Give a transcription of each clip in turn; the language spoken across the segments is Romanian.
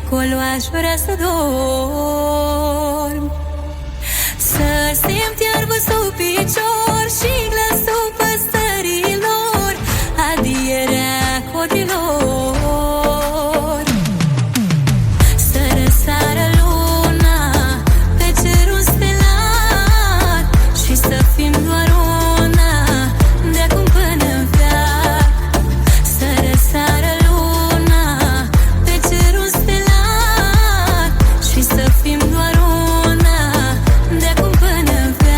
acolo aș vrea să dorm, să simt iarbă sub picior și glasul păsărilor, adierea cotilor. Să răsară luna pe cerul stelar și să fim doar una de acum până în veac. Să răsară luna pe cerul stelar și să fim doar una de acum până în veac.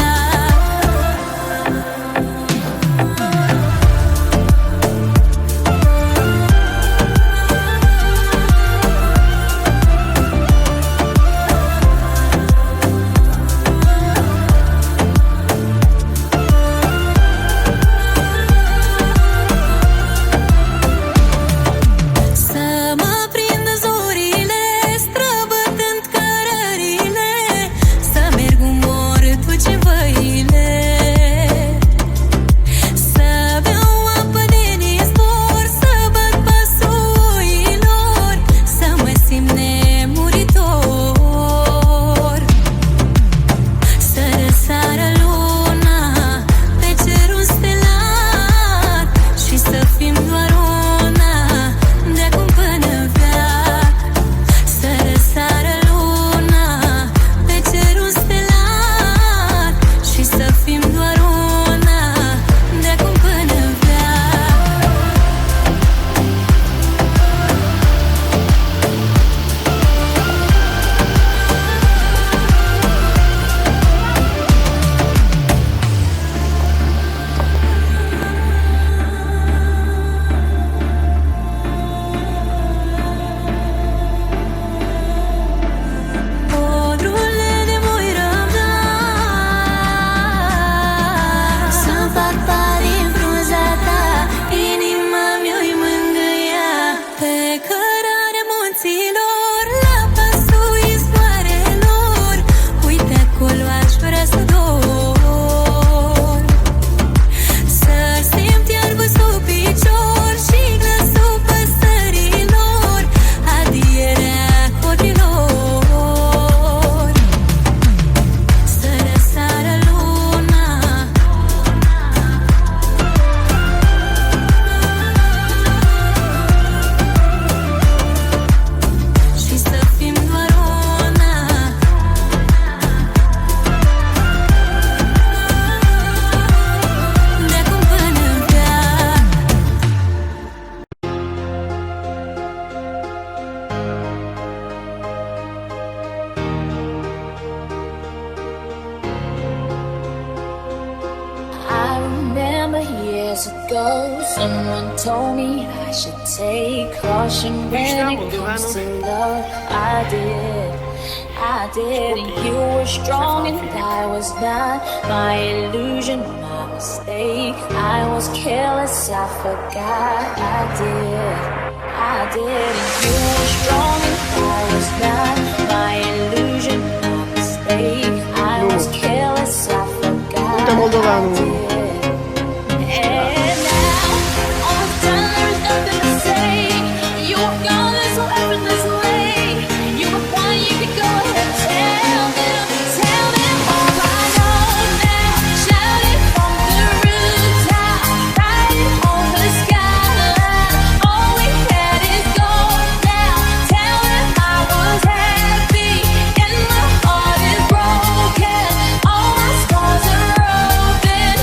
Să mă prindă zorile, străbătând cărările, să merg un mortuci în văile, să beau apă din izvor, să bat pasuilor, să mă simt nemuritor. Să răsară luna pe cerul stelar și să fim doar una de acum până în veac. Să răsară luna pe cerul stelar și să fim doar una de acum până în veac. Podrurile de voi răbda, să-mi fac pari în frunza ta, inima mi-o-i mângâia pe cărarea munților, la pasul izvoarelor. Uite acolo aș vrea să dorm, să simt iarbă sub picior și glasul păsărilor, adierea cotilor. Să răsară luna și să fim doar una de acum până în veac. I remember years ago, someone told me I should take caution when it comes to love. I did, and you were strong and I was not. My illusion, my mistake. I was careless, I forgot. I did, and you were strong and I was not. My illusion, my mistake. I was careless, I forgot. Uite Moldoveanu. I did. And now, all I've done, there's nothing to say. You walk on this so effortlessly. You were one, you could go ahead, tell them all I know now. Shout it from the rooftop, write it on the skyline. All we had is gone now. Tell them I was happy and my heart is broken. All my scars are open.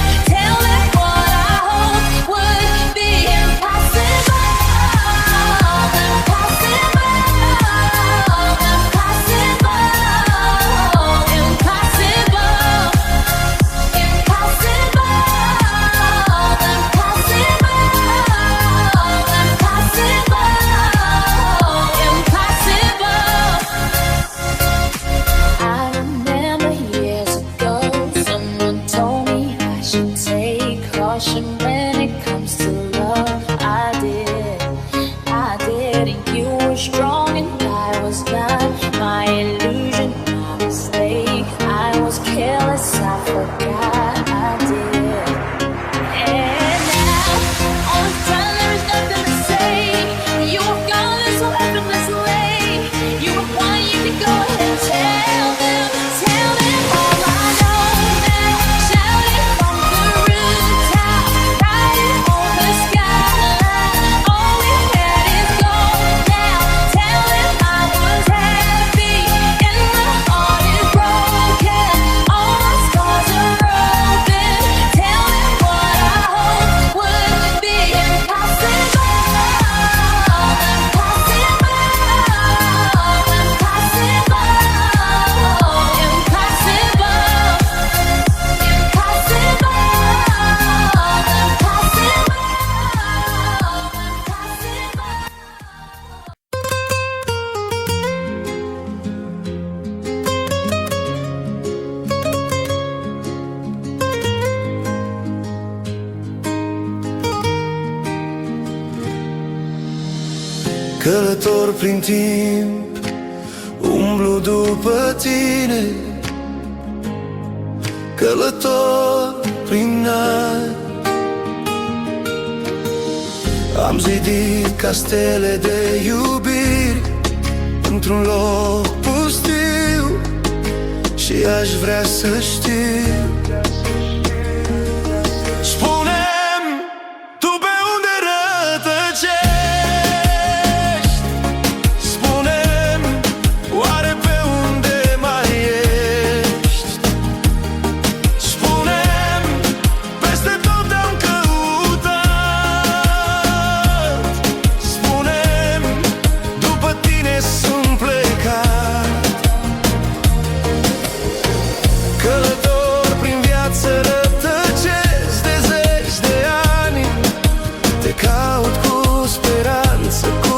Călător prin timp, umblu după tine. Călător prin ani, am zidit castele de iubiri într-un loc pustiu și aș vrea să știu. Spune-mi, tu pe unde rătăcești? Spune-mi, oare pe unde mai ești? Spune-mi, peste tot am căutat. Spune-mi, după tine sunt plecat. Călător prin viață rătăcesc de zeci de ani. Te caut cu speranță, cu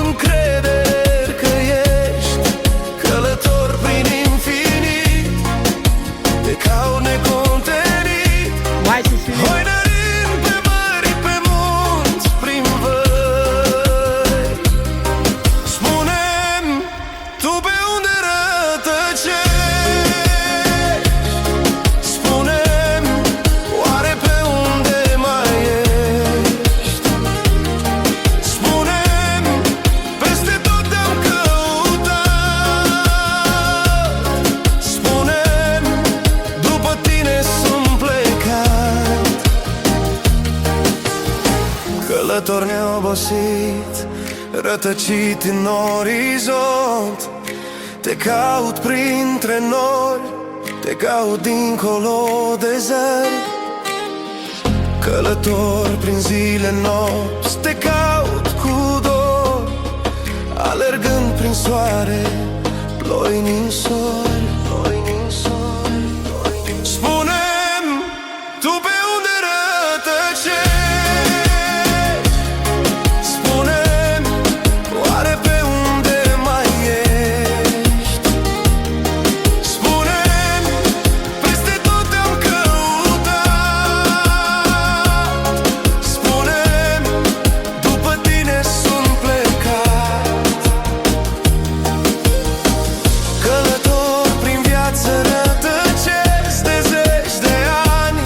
încredere că ești. Călător prin infinit, te caut necontenit. Hoinărind pe mări, pe munți, prin văi. Spune-mi, tu pe unde rătăcești? Spune-mi, oare pe unde mai ești? Spune-mi, peste tot te-am căutat. Spune-mi, după tine sunt plecat. Călător neobosit, rătăcit în orizont, te caut printre nori, te caut dincolo de zări. Călător prin zile nopți, te caut cu dor, alergând prin soare, ploi ninsori, ploi ninsori, ploi ninsori. Spune-mi, tu pe unde rătăcești? Spune-mi, oare pe unde mai ești? Spune-mi, peste tot te-am căutat. Spune-mi, după tine sunt plecat. Călător prin viață rătăcesc de zeci de ani.